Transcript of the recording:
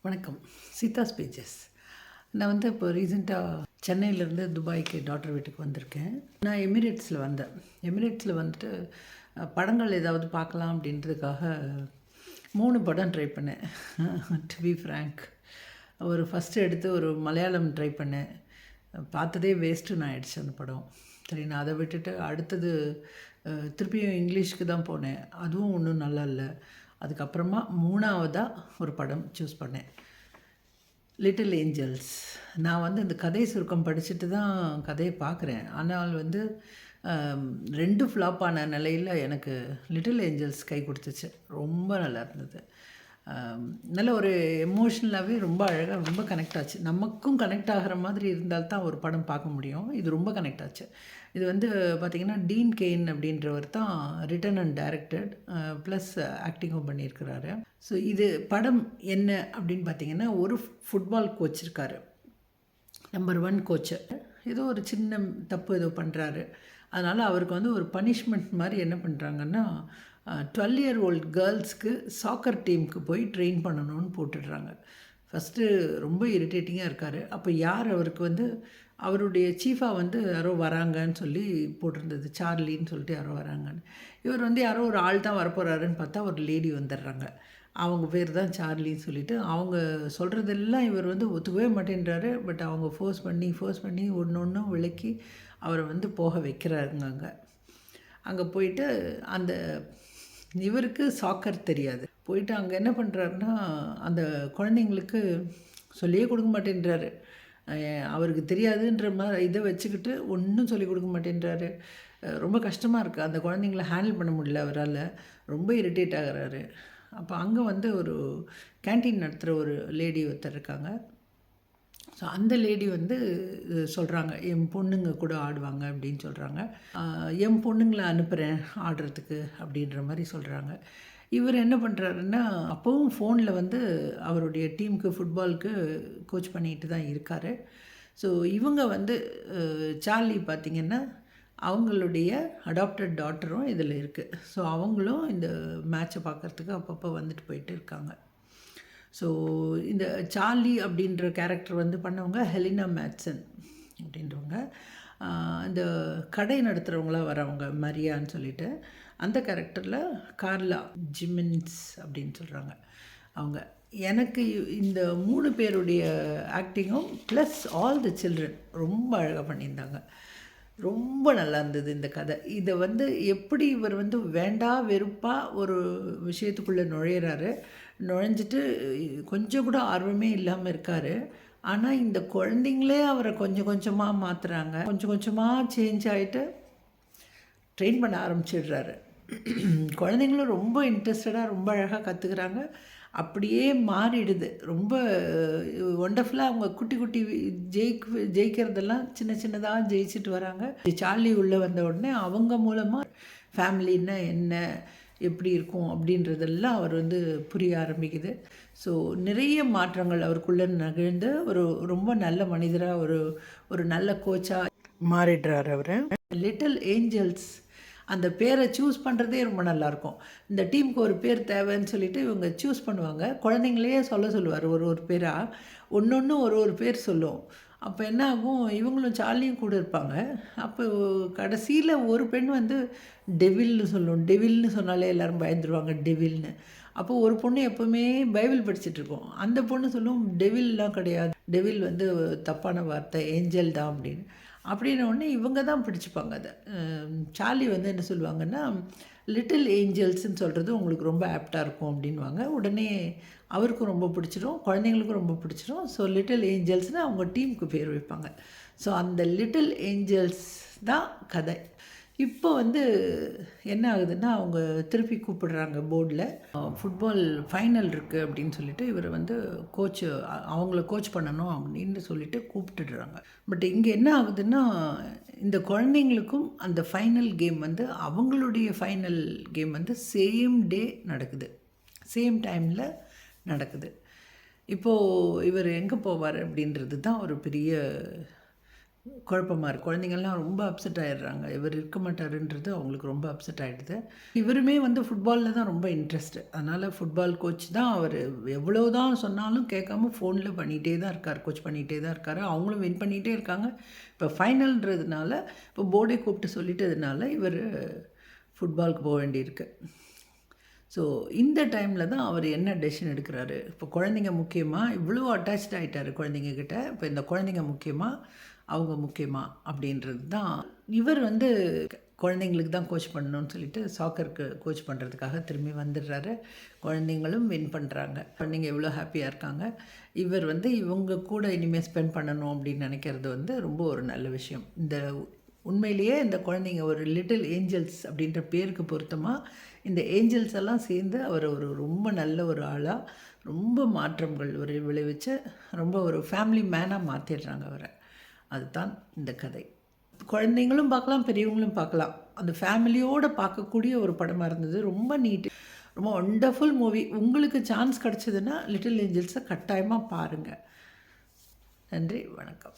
வணக்கம். சீதாஸ் பேஜஸ். நான் வந்து இப்போ ரீசெண்டாக சென்னையிலேருந்து துபாய்க்கு டாக்டர் வீட்டுக்கு வந்திருக்கேன். நான் எமிரேட்ஸில் வந்தேன். எமிரேட்ஸில் வந்துட்டு படங்கள் ஏதாவது பார்க்கலாம் அப்படின்றதுக்காக 3 படம் ட்ரை பண்ணேன். டு பி ஃப்ரேங்க், ஒரு ஃபஸ்ட்டு எடுத்து ஒரு மலையாளம் ட்ரை பண்ணேன். பார்த்ததே வேஸ்ட்டுன்னு ஆயிடுச்சு அந்த படம். சரி, நான் அதை விட்டுட்டு அடுத்தது திருப்பியும் இங்கிலீஷ்க்கு தான் போனேன். அதுவும் ஒன்றும் நல்லா இல்லை. அதுக்கப்புறமா 3வதாக ஒரு படம் சூஸ் பண்ணேன், லிட்டில் ஏஞ்சல்ஸ். நான் வந்து இந்த கதை சுருக்கம் படிச்சுட்டு தான் கதையை பார்க்குறேன். ஆனால் வந்து 2 ஃப்ளாப்பான நிலையில் எனக்கு லிட்டில் ஏஞ்சல்ஸ் கை கொடுத்துச்சு. ரொம்ப நல்லா இருந்தது. நல்ல ஒரு எமோஷ்னலாகவே ரொம்ப அழகாக, ரொம்ப கனெக்ட் ஆச்சு. நமக்கும் கனெக்ட் ஆகிற மாதிரி இருந்தால்தான் ஒரு படம் பார்க்க முடியும். இது ரொம்ப கனெக்ட் ஆச்சு. இது வந்து பார்த்திங்கன்னா டீன் கெயின் அப்படின்றவர் தான் ரிட்டன் அண்ட் டைரக்டட் ப்ளஸ் ஆக்டிங்கும் பண்ணியிருக்கிறாரு. ஸோ இது படம் என்ன அப்படின்னு பார்த்திங்கன்னா, ஒரு ஃபுட்பால் கோச் இருக்கார், நம்பர் 1 கோச்சு. ஏதோ ஒரு சின்ன தப்பு ஏதோ பண்ணுறாரு. அதனால் அவருக்கு வந்து ஒரு பனிஷ்மெண்ட் மாதிரி என்ன பண்ணுறாங்கன்னா, 12 இயர் ஓல்ட் கேர்ள்ஸ்க்கு சாக்கர் டீமுக்கு போய் ட்ரெயின் பண்ணணும்னு போட்டுடுறாங்க. ஃபஸ்ட்டு ரொம்ப இரிட்டேட்டிங்காக இருக்கார். அப்போ யார் அவருக்கு வந்து அவருடைய சீஃபாக வந்து யாரோ வராங்கன்னு சொல்லி போட்டிருந்தது, சார்லின்னு சொல்லிட்டு யாரோ வராங்கன்னு. இவர் வந்து யாரோ ஒரு ஆள் தான் வரப்போகிறாருன்னு பார்த்தா ஒரு லேடி வந்துடுறாங்க. அவங்க பேர் தான் சார்லின்னு சொல்லிவிட்டு அவங்க சொல்கிறதெல்லாம் இவர் வந்து ஒத்துக்கவே மாட்டேன்றாரு. பட் அவங்க ஃபோர்ஸ் பண்ணி ஒன்று விளக்கி அவரை வந்து போக வைக்கிறாருங்க. அங்கே போயிட்டு அந்த இவருக்கு சாக்கர் தெரியாது. போயிட்டு அங்கே என்ன பண்ணுறாருன்னா, அந்த குழந்தைங்களுக்கு சொல்லியே கொடுக்க மாட்டேன்றாரு. அவருக்கு தெரியாதுன்ற மாதிரி இதை வச்சுக்கிட்டு ஒன்றும் சொல்லிக் கொடுக்க மாட்டேன்றாரு. ரொம்ப கஷ்டமாக இருக்குது. அந்த குழந்தைங்கள ஹேண்டில் பண்ண முடியல அவரால். ரொம்ப இரிட்டேட் ஆகிறாரு. அப்போ அங்கே வந்து ஒரு கேன்டீன் நடத்துகிற ஒரு லேடி ஒருத்தர் இருக்காங்க. ஸோ அந்த லேடி வந்து சொல்கிறாங்க, என் பொண்ணுங்க கூட ஆடுவாங்க அப்படின்னு சொல்கிறாங்க. என் பொண்ணுங்களை அனுப்புகிறேன் ஆடுறதுக்கு அப்படின்ற மாதிரி சொல்கிறாங்க. இவர் என்ன பண்ணுறாருன்னா, அப்போவும் ஃபோனில் வந்து அவருடைய டீமுக்கு ஃபுட்பாலுக்கு கோச் பண்ணிட்டு தான் இருக்கார். ஸோ இவங்க வந்து சார்லி பார்த்திங்கன்னா அவங்களுடைய அடாப்டட் டாட்டரும் இதில் இருக்குது. ஸோ அவங்களும் இந்த மேட்சை பார்க்குறதுக்கு அப்பப்போ வந்துட்டு போயிட்டு இருக்காங்க. ஸோ இந்த சார்லி அப்படின்ற கேரக்டர் வந்து பண்ணவங்க ஹெலினா மேட்சன் அப்படின்றவங்க. இந்த கடை நடத்துகிறவங்களாம் வரவங்க மரியான்னு சொல்லிட்டு, அந்த கேரக்டரில் கார்லா ஜிமின்ஸ் அப்படின்னு சொல்கிறாங்க அவங்க. எனக்கு இந்த 3 பேருடைய ஆக்டிங்கும் ப்ளஸ் ஆல் தி சில்ட்ரன் ரொம்ப அழகாக பண்ணியிருந்தாங்க. ரொம்ப நல்லா இருந்தது இந்த கதை. இதை வந்து எப்படி இவர் வந்து வேண்டா வெறுப்பாக ஒரு விஷயத்துக்குள்ளே நுழைஞ்சிட்டு கொஞ்சம் கூட ஆர்வமே இல்லாமல் இருக்கார். ஆனால் இந்த குழந்தைங்களே அவரை கொஞ்சம் கொஞ்சமாக மாற்றுறாங்க. கொஞ்சம் கொஞ்சமாக சேஞ்ச் ஆகிட்டு ட்ரெயின் பண்ண ஆரம்பிச்சிடுறாரு. குழந்தைங்களும் ரொம்ப இன்ட்ரெஸ்டடாக ரொம்ப அழகாக கற்றுக்குறாங்க. அப்படியே மாறிடுது. ரொம்ப ஒண்டர்ஃபுல்லாக அவங்க குட்டி குட்டி ஜெயிக்கிறதெல்லாம் சின்ன சின்னதாக ஜெயிச்சுட்டு வராங்க. சார்லி உள்ளே வந்த உடனே அவங்க மூலமாக ஃபேமிலின்னா என்ன, எப்படி இருக்கும் அப்படின்றதெல்லாம் அவர் வந்து புரிய ஆரம்பிக்குது. ஸோ நிறைய மாற்றங்கள் அவருக்குள்ளே நிகழ்ந்து ஒரு ரொம்ப நல்ல மனிதராக ஒரு நல்ல கோச்சாக மாறிடுறார் அவர். லிட்டில் ஏஞ்சல்ஸ் அந்த பேரை சூஸ் பண்ணுறதே ரொம்ப நல்லாயிருக்கும். இந்த டீமுக்கு ஒரு பேர் தேவைன்னு சொல்லிவிட்டு இவங்க சூஸ் பண்ணுவாங்க. குழந்தைங்களையே சொல்லுவார் ஒரு பேராக. ஒன்று ஒரு பேர் சொல்லும். அப்போ என்ன ஆகும், இவங்களும் சார்லியும் கூட இருப்பாங்க. அப்போ கடைசியில் ஒரு பெண் வந்து டெவில்னு சொல்லும். டெவில்னு சொன்னாலே எல்லோரும் பயந்துருவாங்க, டெவில்னு. அப்போது ஒரு பொண்ணு எப்போவுமே பைபிள் படிச்சுட்ருக்கோம். அந்த பொண்ணு சொல்லும், டெவில்லாம் கிடையாது, டெவில் வந்து தப்பான வார்த்தை, ஏஞ்சல் தான் அப்படின்ன உடனே இவங்க தான் பிடிச்சிப்பாங்க அதை. சார்லி வந்து என்ன சொல்லுவாங்கன்னா, லிட்டில் ஏஞ்சல்ஸ்ன்னு சொல்கிறது உங்களுக்கு ரொம்ப ஆப்டாக இருக்கும் அப்படின்வாங்க. உடனே அவருக்கும் ரொம்ப பிடிச்சிரும், குழந்தைங்களுக்கும் ரொம்ப பிடிச்சிரும். ஸோ லிட்டில் ஏஞ்சல்ஸ்னால் அவங்க டீமுக்கு பேர் வைப்பாங்க. ஸோ அந்த லிட்டில் ஏஞ்சல்ஸ் தான் கதை. இப்போ வந்து என்ன ஆகுதுன்னா, அவங்க திருப்பி கூப்பிடுறாங்க போர்டில். ஃபுட்பால் ஃபைனல் இருக்குது அப்படின்னு சொல்லிட்டு இவர் வந்து அவங்கள கோச் பண்ணணும் அப்படின்னு சொல்லிட்டு கூப்பிட்டுடுறாங்க. பட் இங்கே என்ன ஆகுதுன்னா, இந்த குழந்தைங்களுக்கும் அந்த ஃபைனல் கேம் வந்து அவங்களுடைய ஃபைனல் கேம் வந்து சேம் டே நடக்குது, சேம் டைமில் நடக்குது. இப்போது இவர் எங்கே போவார் அப்படின்றது தான் ஒரு பெரிய குழப்பமா இருக்கு. குழந்தைங்கள்லாம் ரொம்ப அப்செட் ஆயிடுறாங்க. இவர் இருக்க மாட்டாருன்றது அவங்களுக்கு ரொம்ப அப்செட் ஆயிடுது. இவருமே வந்து ஃபுட்பால்ல தான் ரொம்ப இன்ட்ரெஸ்ட். அதனால ஃபுட்பால் கோச் தான் அவரு. எவ்வளோதான் சொன்னாலும் கேட்காம ஃபோன்ல பண்ணிட்டே தான் இருக்காரு. கோச் பண்ணிட்டே தான் இருக்காரு. அவங்களும் வின் பண்ணிட்டே இருக்காங்க. இப்போ ஃபைனல்ன்றதுனால இப்போ போர்டே கூப்பிட்டு சொல்லிட்டதுனால இவரு ஃபுட்பாலுக்கு போ வேண்டியிருக்கு. ஸோ இந்த டைமில் தான் அவர் என்ன டெசிஷன் எடுக்கிறாரு. இப்போ குழந்தைங்க முக்கியமா? இவ்வளோ அட்டாச்ட் ஆகிட்டாரு குழந்தைங்க கிட்ட. இப்போ இந்த குழந்தைங்க முக்கியமா? அவங்க முக்கியமா? அப்படின்றது தான். இவர் வந்து குழந்தைங்களுக்கு தான் கோச் பண்ணணும்னு சொல்லிட்டு சாக்கருக்கு கோச் பண்ணுறதுக்காக திரும்பி வந்துடுறாரு. குழந்தைங்களும் வின் பண்ணுறாங்க. குழந்தைங்க எவ்வளோ ஹாப்பியாக இருக்காங்க. இவர் வந்து இவங்க கூட இனிமேல் ஸ்பெண்ட் பண்ணணும் அப்படின்னு நினைக்கிறது வந்து ரொம்ப ஒரு நல்ல விஷயம். இந்த உண்மையிலேயே இந்த குழந்தைங்க ஒரு லிட்டில் ஏஞ்சல்ஸ் அப்படின்ற பேருக்கு பொருத்தமாக இந்த ஏஞ்சல்ஸ் எல்லாம் சேர்ந்து அவர் ஒரு ரொம்ப நல்ல ஒரு ஆளாக ரொம்ப மாற்றங்கள் ஒரு விளைவிச்சு ரொம்ப ஒரு ஃபேமிலி மேனாக மாற்றிடுறாங்க அவரை. அதுதான் இந்த கதை. குழந்தைங்களும் பார்க்கலாம், பெரியவங்களும் பார்க்கலாம். அந்த ஃபேமிலியோடு பார்க்கக்கூடிய ஒரு படமாக இருந்தது. ரொம்ப நீட், ரொம்ப ஒண்டர்ஃபுல் மூவி. உங்களுக்கு சான்ஸ் கிடச்சிதுன்னா லிட்டில் ஏஞ்சல்ஸை கட்டாயமாக பாருங்கள். நன்றி, வணக்கம்.